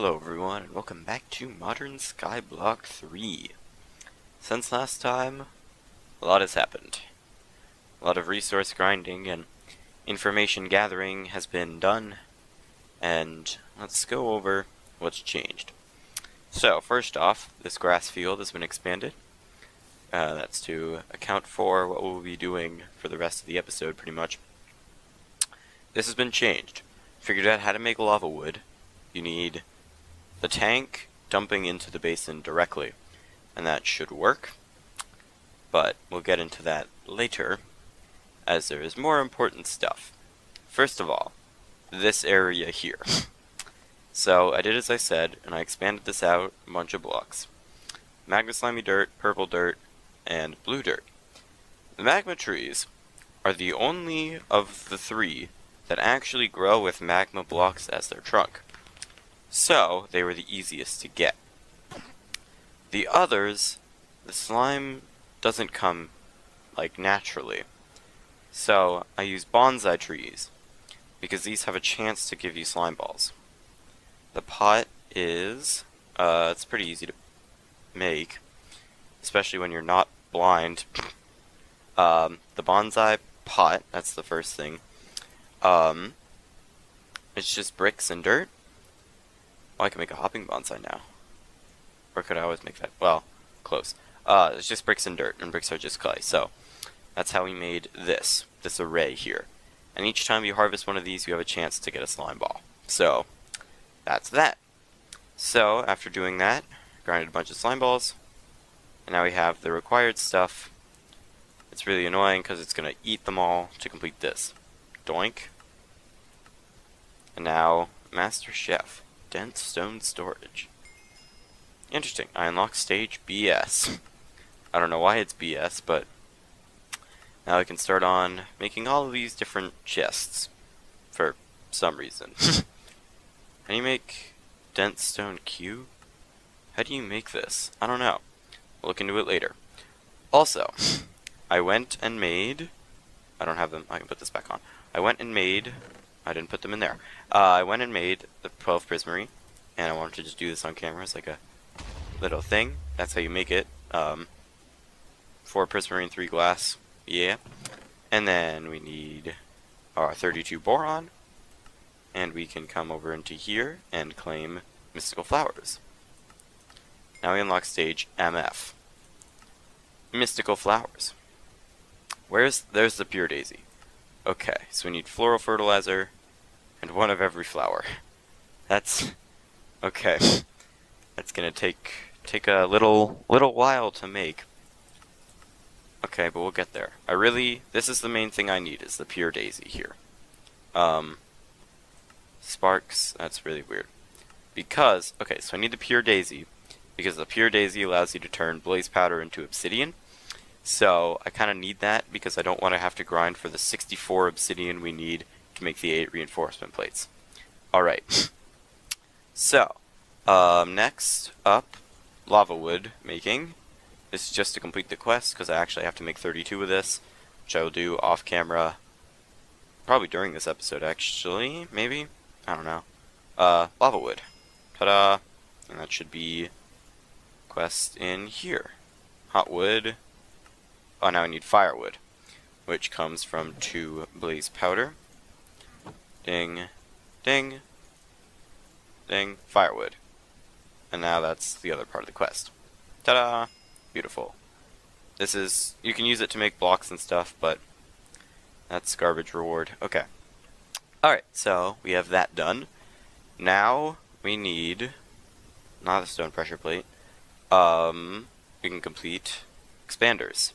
Hello everyone, and welcome back to Modern Skyblock 3. Since last time, a lot has happened. A lot of resource grinding and information gathering has been done, and let's go over what's changed. So, first off, this grass field has been expanded. That's to account for what we'll be doing for the rest of the episode, pretty much. This has been changed. Figured out how to make lava wood. You need the tank dumping into the basin directly, and that should work, but we'll get into that later, as there is more important stuff. First of all, this area here. So I did as I said, and I expanded this out a bunch of blocks. Magma slimy dirt, purple dirt, and blue dirt. The magma trees are the only of the three that actually grow with magma blocks as their trunk. So, they were the easiest to get. The others, the slime doesn't come, like, naturally. So, I use bonsai trees, because these have a chance to give you slime balls. The pot is, it's pretty easy to make, especially when you're not blind. The bonsai pot, that's the first thing. It's just bricks and dirt. Well, I can make a hopping bonsai now. Or could I always make that? Well, close. It's just bricks and dirt, and bricks are just clay. So, that's how we made this array here. And each time you harvest one of these, you have a chance to get a slime ball. So, that's that. So, after doing that, grinded a bunch of slime balls, and now we have the required stuff. It's really annoying because it's going to eat them all to complete this. Doink. And now, Master Chef. Dense stone storage. Interesting. I unlocked stage BS. I don't know why it's BS, but now I can start on making all of these different chests for some reason. How do you make dense stone cube? How do you make this? I don't know. We'll look into it later. Also, I went and made... I don't have them. I can put this back on. I went and made... I didn't put them in there. I went and made the 12 prismarine, and I wanted to just do this on camera as like a little thing. That's how you make it. 4 prismarine, 3 glass. Yeah. And then we need our 32 boron, and we can come over into here and claim mystical flowers. Now we unlock stage MF. Mystical flowers. There's the pure daisy. Okay, so we need floral fertilizer and 1 of every flower. That's okay. That's gonna take a little while to make. Okay, but we'll get there. This is the main thing I need, is the pure daisy here. Sparks, that's really weird. Because, okay, so I need the pure daisy, because the pure daisy allows you to turn blaze powder into obsidian. So, I kind of need that because I don't want to have to grind for the 64 obsidian we need to make the 8 reinforcement plates. Alright. So, next up, lava wood making. This is just to complete the quest because I actually have to make 32 of this, which I will do off camera. Probably during this episode, actually. Maybe? I don't know. Lava wood. Ta-da! And that should be quest in here. Hot wood. Oh, now I need firewood, which comes from 2 blaze powder. Ding, ding, ding, firewood. And now that's the other part of the quest. Ta-da! Beautiful. This is, you can use it to make blocks and stuff, but that's garbage reward. Okay. Alright, so we have that done. Now we need, not a stone pressure plate, we can complete expanders.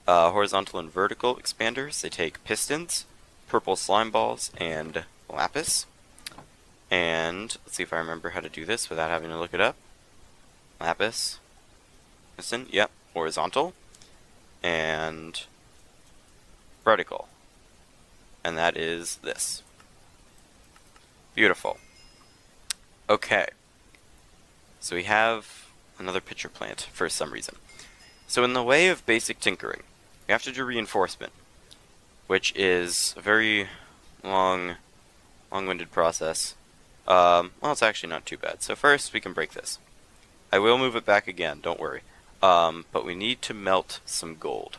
Horizontal and vertical expanders. They take pistons, purple slime balls, and lapis. And let's see if I remember how to do this without having to look it up. Lapis, piston, yep, horizontal, and vertical. And that is this. Beautiful. Okay. So we have another pitcher plant for some reason. So in the way of basic tinkering, we have to do reinforcement, which is a very long long-winded process. Well, it's actually not too bad. So first, we can break this. I will move it back again, don't worry. But we need to melt some gold.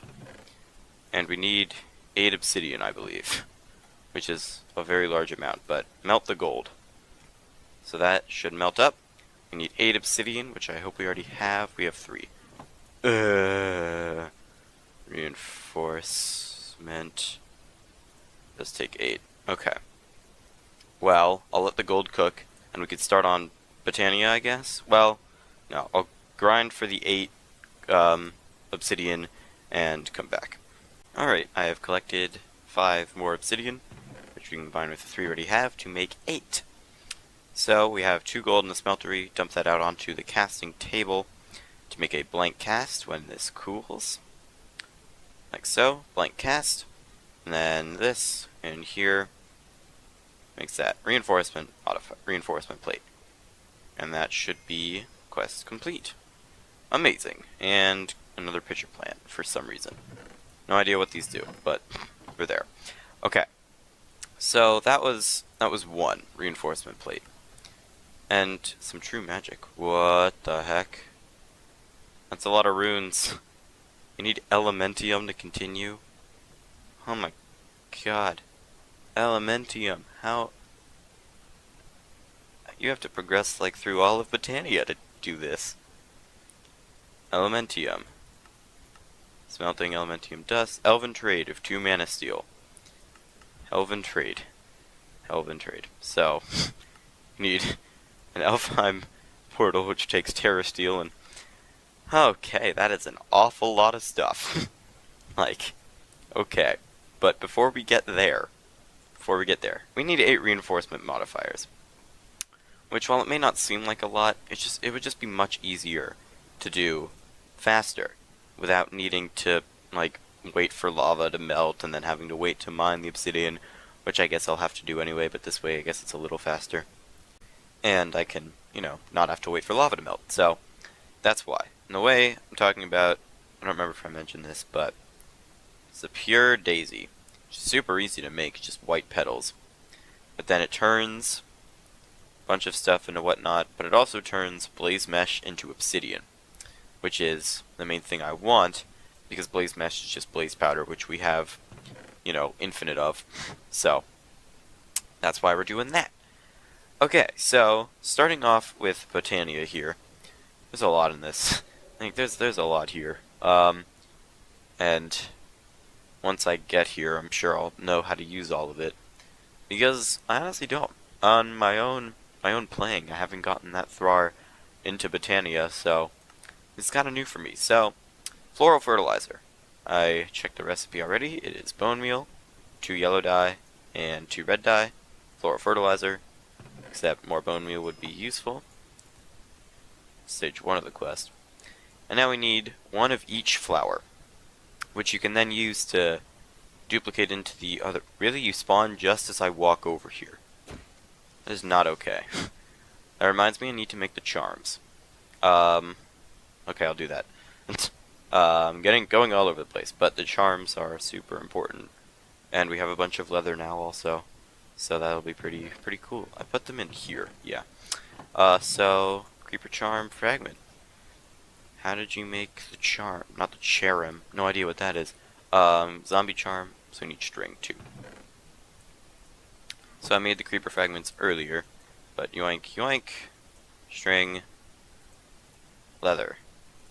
And we need 8 obsidian, I believe. Which is a very large amount, but melt the gold. So that should melt up. We need 8 obsidian, which I hope we already have. We have 3. Reinforcement. Does take 8. Okay. Well, I'll let the gold cook, and we could start on botania, I guess? Well, no, I'll grind for the 8 obsidian and come back. Alright, I have collected 5 more obsidian, which we can combine with the 3 we already have to make 8. So we have 2 gold in the smeltery, dump that out onto the casting table to make a blank cast when this cools. Like so, blank cast, and then this in here makes that reinforcement plate. And that should be quest complete. Amazing. And another pitcher plant for some reason. No idea what these do, but we're there. Okay. So that was 1 reinforcement plate. And some true magic. What the heck? That's a lot of runes. You need elementium to continue? Oh my god. Elementium. How? You have to progress like through all of Botania to do this. Elementium. Smelting elementium dust. Elven trade of 2 mana steel. Elven trade. So, you need an Elfheim portal which takes Terra Steel and... Okay, that is an awful lot of stuff. Like, okay. But before we get there, we need 8 reinforcement modifiers. Which, while it may not seem like a lot, it would just be much easier to do faster without needing to, like, wait for lava to melt and then having to wait to mine the obsidian, which I guess I'll have to do anyway, but this way I guess it's a little faster. And I can, not have to wait for lava to melt, so that's why. And the way I'm talking about, I don't remember if I mentioned this, but it's a pure daisy. It's super easy to make, just white petals. But then it turns a bunch of stuff into whatnot, but it also turns blaze mesh into obsidian, which is the main thing I want, because blaze mesh is just blaze powder, which we have, infinite of. So, that's why we're doing that. Okay, so, starting off with Botania here. There's a lot in this. I think there's a lot here. And once I get here, I'm sure I'll know how to use all of it. Because I honestly don't. On my own playing, I haven't gotten that far into Botania, so it's kind of new for me. So, floral fertilizer. I checked the recipe already. It is bone meal, 2 yellow dye, and 2 red dye. Floral fertilizer, except more bone meal would be useful. Stage 1 of the quest. And now we need 1 of each flower, which you can then use to duplicate into the other. Really? You spawn just as I walk over here. That is not okay. That reminds me I need to make the charms. Okay, I'll do that. I'm going all over the place, but the charms are super important. And we have a bunch of leather now also. So that'll be pretty cool. I put them in here, yeah. So creeper charm fragment. How did you make the charm? Not the cherrim. No idea what that is. Zombie charm. So we need string too. So I made the creeper fragments earlier, but yoink yoink. String. Leather.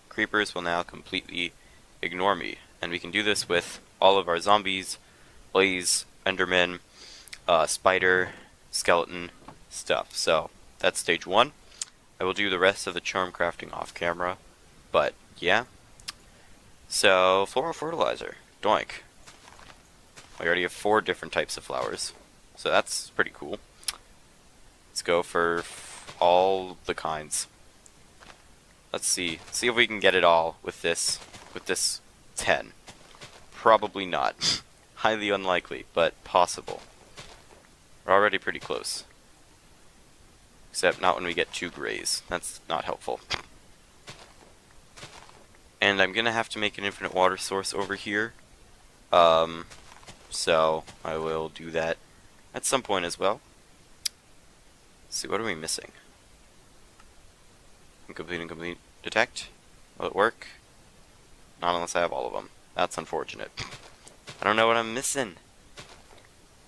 Creepers will now completely ignore me, and we can do this with all of our zombies, blaze, enderman, spider, skeleton stuff. So that's stage 1. I will do the rest of the charm crafting off camera, but yeah. So floral fertilizer, doink. I already have 4 different types of flowers, so that's pretty cool. Let's go for all the kinds. Let's see if we can get it all with this 10. Probably not. Highly unlikely, but possible. We're already pretty close. Except not when we get 2 grays. That's not helpful. And I'm gonna have to make an infinite water source over here. So I will do that at some point as well. Let's see, what are we missing? Incomplete. Detect? Will it work? Not unless I have all of them. That's unfortunate. I don't know what I'm missing.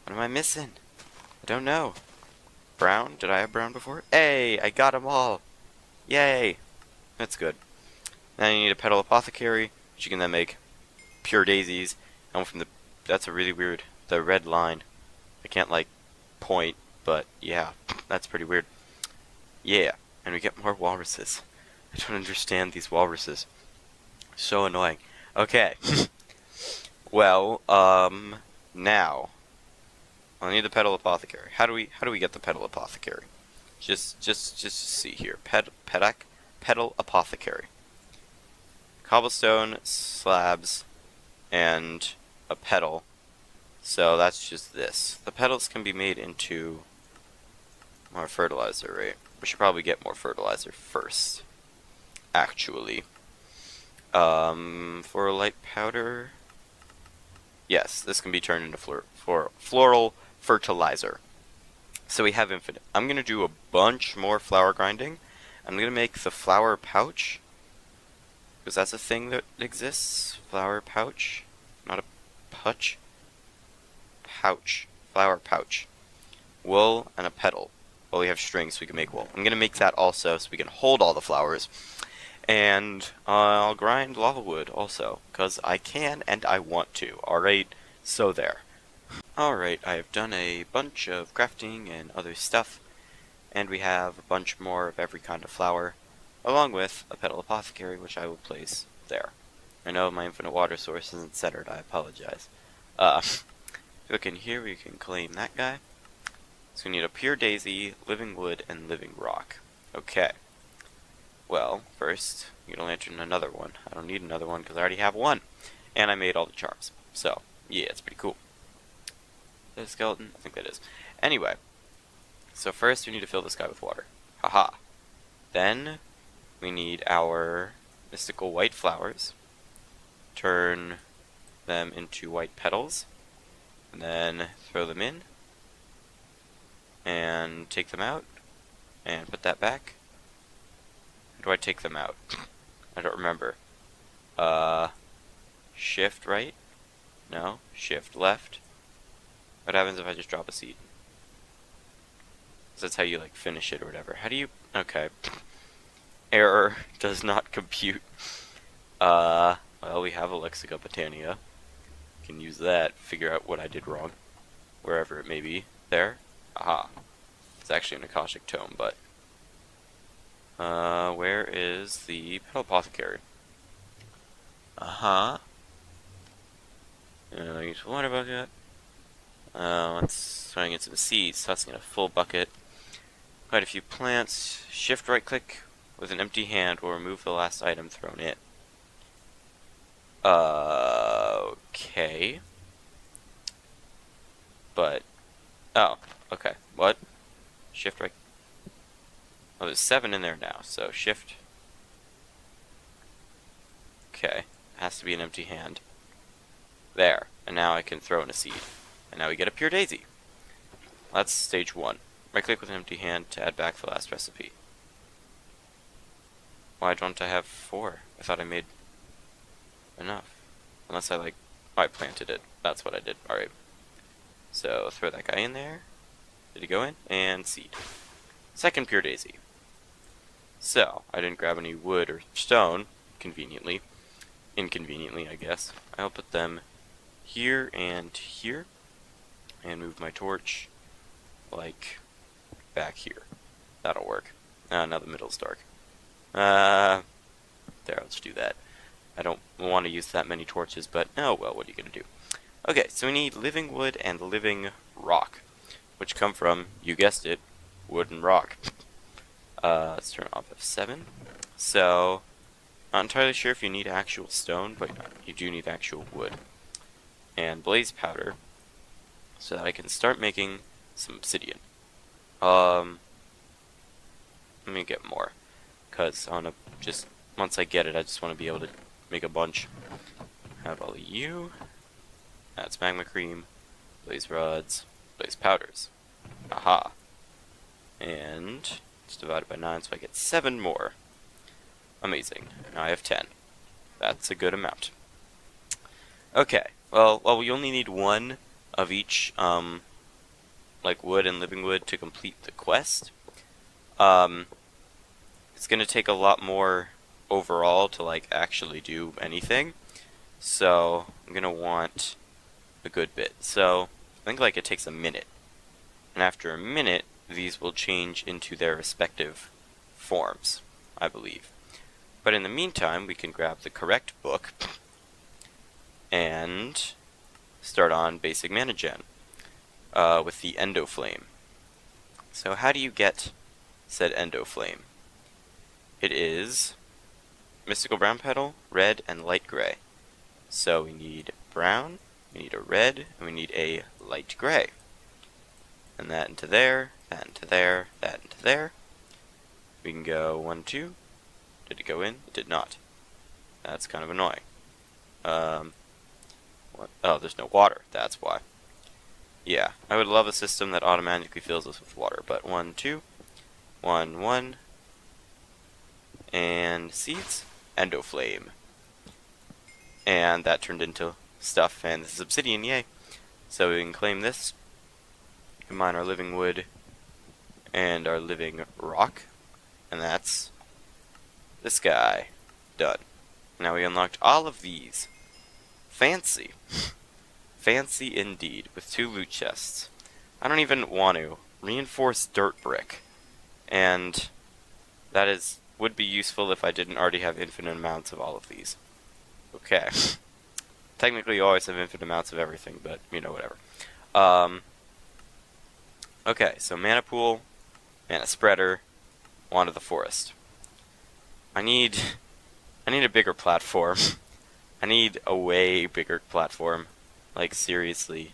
What am I missing? I don't know. Brown? Did I have brown before? Hey, I got them all. Yay. That's good. Now you need a petal apothecary, which you can then make pure daisies. And from the, that's a really weird, the red line. I can't like point, but yeah, that's pretty weird. Yeah, and we get more walruses. I don't understand these walruses. So annoying. Okay. Well, now I need the petal apothecary. How do we get the petal apothecary? Just see here. Petal apothecary. Cobblestone slabs and a petal. So that's just this. The petals can be made into more fertilizer, right? We should probably get more fertilizer first. Actually. For light powder. Yes, this can be turned into floral fertilizer. So we have infinite. I'm going to do a bunch more flour grinding. I'm going to make the flour pouch. Because that's a thing that exists. Flour pouch. Not a pouch. Pouch. Flour pouch. Wool and a petal. Well, we have strings, so we can make wool. I'm going to make that also so we can hold all the flowers. And I'll grind lava wood also, because I can and I want to. Alright, so there. Alright, I have done a bunch of crafting and other stuff, and we have a bunch more of every kind of flower, along with a petal apothecary, which I will place there. I know my infinite water source isn't centered, I apologize. If you look in here, we can claim that guy. So we need a pure daisy, living wood, and living rock. Okay. Well, first, you can lantern another one. I don't need another one because I already have one. And I made all the charms. So, yeah, it's pretty cool. Is that a skeleton? I think that is. Anyway, so first we need to fill this guy with water. Haha. Then, we need our mystical white flowers. Turn them into white petals. And then throw them in. And take them out. And put that back. Do I take them out? I don't remember. Shift right? No. Shift left. What happens if I just drop a seed? That's how you like finish it or whatever. How do you? Okay. Error does not compute. Well, we have a Lexica Botania. Can use that. Figure out what I did wrong, wherever it may be. There. Aha. It's actually an Akashic tome, but. Where is the petal apothecary? Use water bucket. Let's try and get some seeds. Tossing in a full bucket. Quite a few plants. Shift right click with an empty hand will remove the last item thrown in. Okay. But, oh, okay. What? Shift right. Oh, there's 7 in there now, so shift. Okay, has to be an empty hand. There, and now I can throw in a seed. And now we get a pure daisy. That's stage 1. Right click with an empty hand to add back the last recipe. Why don't I have 4? I thought I made enough. Unless I I planted it. That's what I did. Alright. So throw that guy in there. Did he go in? And seed. Second pure daisy. So, I didn't grab any wood or stone, conveniently. Inconveniently, I guess. I'll put them here and here. And move my torch, like, back here. That'll work. Now the middle's dark. There, let's do that. I don't want to use that many torches, but oh well, what are you going to do? Okay, so we need living wood and living rock, which come from, you guessed it, wood and rock. Let's turn off F7. So, not entirely sure if you need actual stone, but you do need actual wood. And blaze powder, so that I can start making some obsidian. Let me get more, because I want to just, once I get it, I just want to be able to make a bunch. Have all of you. That's magma cream, blaze rods, blaze powders. Aha. And it's divided by 9, so I get 7 more. Amazing. Now I have 10. That's a good amount. Okay, well, we only need 1 of each, like wood and living wood to complete the quest. It's gonna take a lot more overall to, like, actually do anything. So, I'm gonna want a good bit. So, I think, like, it takes a minute. And after a minute, these will change into their respective forms, I believe. But in the meantime, we can grab the correct book and start on basic mana gen with the Endoflame. So how do you get said Endoflame? It is Mystical Brown Petal, red, and light gray. So we need brown, we need a red, and we need a light gray. And that into there, that into there, that into there. We can go 1, 2. Did it go in? It did not. That's kind of annoying. What? Oh, there's no water. That's why. Yeah, I would love a system that automatically fills us with water. But 1, 2, 1, 1, and seeds, Endoflame. And that turned into stuff, and this is obsidian, yay. So we can claim this, combine our living wood and our living rock, and that's this guy. Done. Now we unlocked all of these. Fancy. Fancy indeed, with 2 loot chests. I don't even want to. Reinforced dirt brick. And that would be useful if I didn't already have infinite amounts of all of these. Okay. Technically you always have infinite amounts of everything, but, you know, whatever. Okay, so mana pool, mana spreader, wand of the forest. I need a bigger platform. I need a way bigger platform. Like, seriously.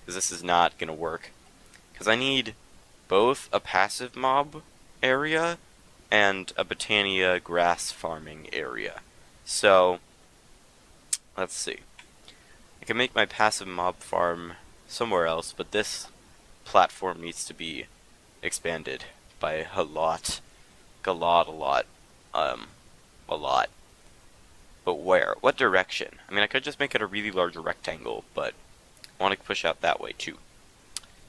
Because this is not gonna work. Because I need both a passive mob area and a botania grass farming area. So, let's see. I can make my passive mob farm somewhere else, but this platform needs to be expanded by a lot. A lot. But where? What direction? I mean, I could just make it a really large rectangle, but I want to push out that way too.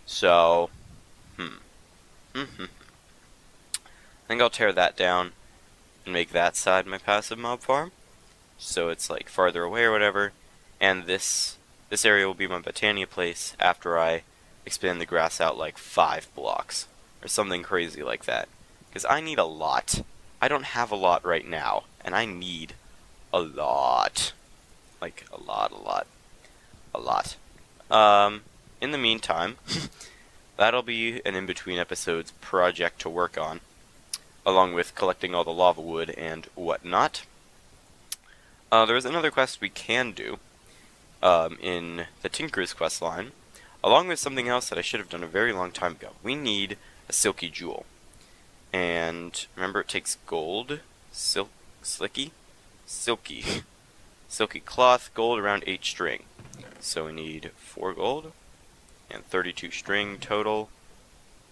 So, I think I'll tear that down and make that side my passive mob farm. So it's like farther away or whatever. And this area will be my botania place after I expand the grass out like 5 blocks. Or something crazy like that. Because I need a lot. I don't have a lot right now. And I need a lot. Like, a lot. In the meantime, that'll be an in-between episodes project to work on. Along with collecting all the lava wood and whatnot. There is another quest we can do. In the Tinker's quest line. Along with something else that I should have done a very long time ago. We need a silky jewel. And remember, it takes gold, silky cloth, gold around 8 string. So we need 4 gold and 32 string total,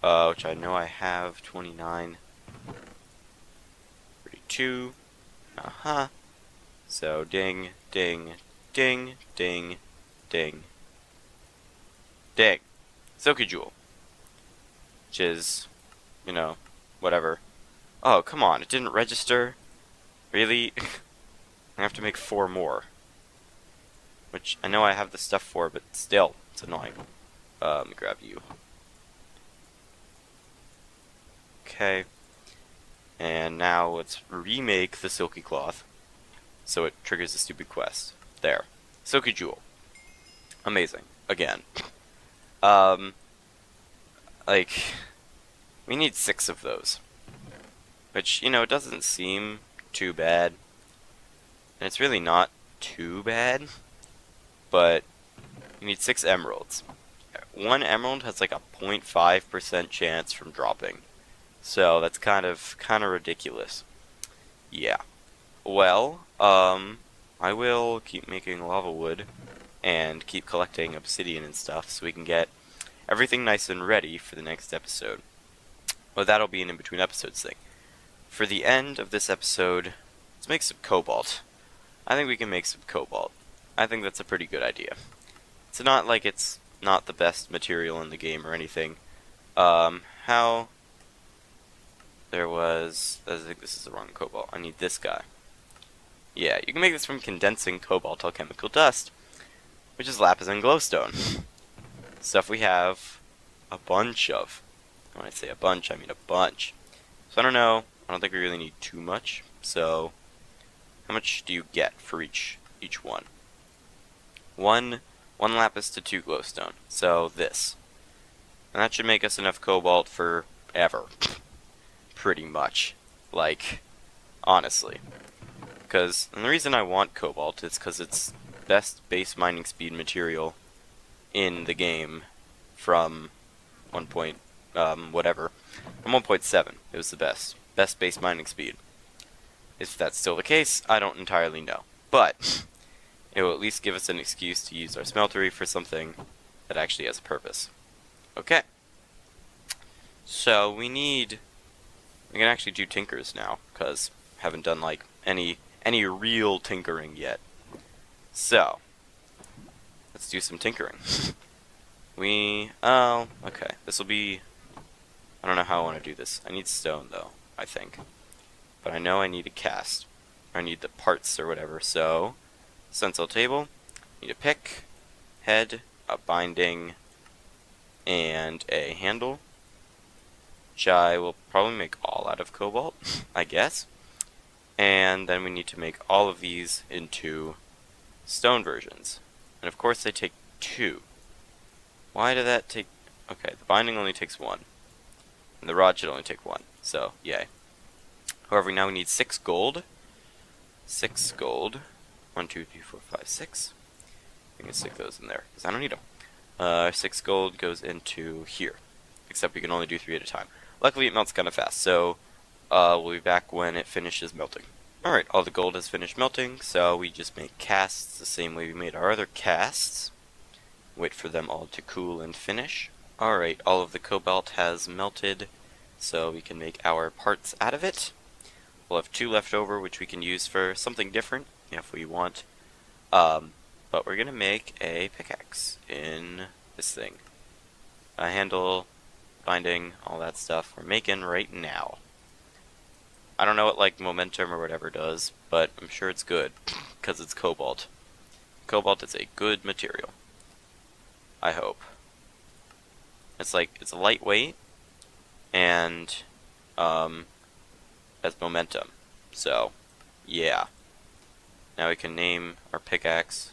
which I know I have 29, 32. So ding. Silky jewel, which is, you know, whatever. Oh, come on, it didn't register? Really? I have to make 4 more. Which, I know I have the stuff for, but still, it's annoying. Let me grab you. Okay. And now let's remake the silky cloth, so it triggers the stupid quest. There. Silky jewel. Amazing. Again. Like, we need 6 of those. Which, you know, doesn't seem too bad. And it's really not too bad. But you need 6 emeralds. 1 emerald has like a 0.5% chance from dropping. So that's kind of ridiculous. Yeah. Well, I will keep making lava wood and keep collecting obsidian and stuff so we can get everything nice and ready for the next episode. Well, that'll be an in-between episodes thing. For the end of this episode, let's make some cobalt. I think we can make some cobalt. I think that's a pretty good idea. It's not like it's not the best material in the game or anything. How... There was... I think this is the wrong cobalt. I need this guy. Yeah, you can make this from condensing cobalt alchemical dust, which is lapis and glowstone. Stuff we have a bunch of. When I say a bunch, I mean a bunch. So I don't know. I don't think we really need too much. So, how much do you get for each one? One lapis to 2 glowstone. So this. And that should make us enough cobalt for ever. Pretty much. Like, honestly. And the reason I want cobalt is because it's best base mining speed material in the game from 1 point, whatever. From 1.7, it was the best. Best base mining speed. If that's still the case, I don't entirely know. But, it will at least give us an excuse to use our smeltery for something that actually has a purpose. Okay. So, we can actually do tinkers now, because I haven't done, like, any real tinkering yet. So, let's do some tinkering. Okay, this will be, I don't know how I want to do this. I need stone, though, I think. But I know I need a cast. Or I need the parts or whatever, so, stencil table, need a pick, head, a binding, and a handle, which I will probably make all out of cobalt, I guess. And then we need to make all of these into stone versions. And of course they take 2. Why did that take... Okay, the binding only takes 1. And the rod should only take 1. So, yay. However, now we need 6 gold. 6 gold. 1, 2, 3, 4, 5, 6. We can stick those in there, because I don't need them. 6 gold goes into here. Except we can only do 3 at a time. Luckily it melts kind of fast, so we'll be back when it finishes melting. Alright, all the gold has finished melting, so we just make casts the same way we made our other casts. Wait for them all to cool and finish. Alright, all of the cobalt has melted, so we can make our parts out of it. We'll have 2 left over, which we can use for something different, if we want. But we're gonna make a pickaxe in this thing. A handle, binding, all that stuff we're making right now. I don't know what, like, momentum or whatever does, but I'm sure it's good, because it's cobalt. Cobalt is a good material. I hope. It's lightweight, and, has momentum. So, yeah. Now we can name our pickaxe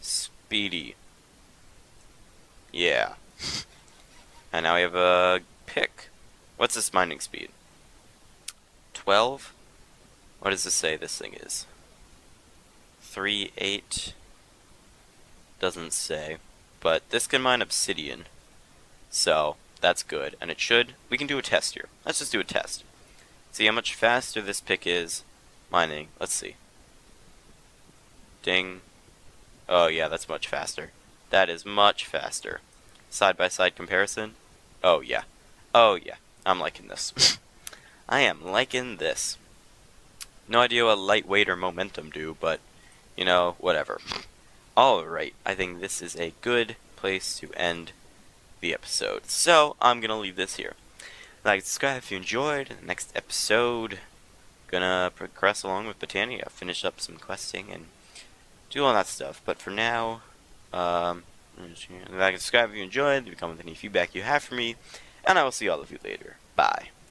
Speedy. Yeah. And now we have a pick. What's this mining speed? 12? What does this say this thing is? 3.8? Doesn't say. But this can mine obsidian. So, that's good. And it should. We can do a test here. Let's just do a test. See how much faster this pick is mining. Let's see. Ding. Oh yeah, that's much faster. That is much faster. Side-by-side comparison. Oh yeah. Oh yeah. I'm liking this. I am liking this. No idea what lightweight or momentum do, but, you know, whatever. Alright, I think this is a good place to end the episode. So, I'm gonna leave this here. Like, subscribe if you enjoyed. The next episode, gonna progress along with Botania, finish up some questing, and do all that stuff. But for now, like, subscribe if you enjoyed, leave a comment with any feedback you have for me, and I will see all of you later. Bye.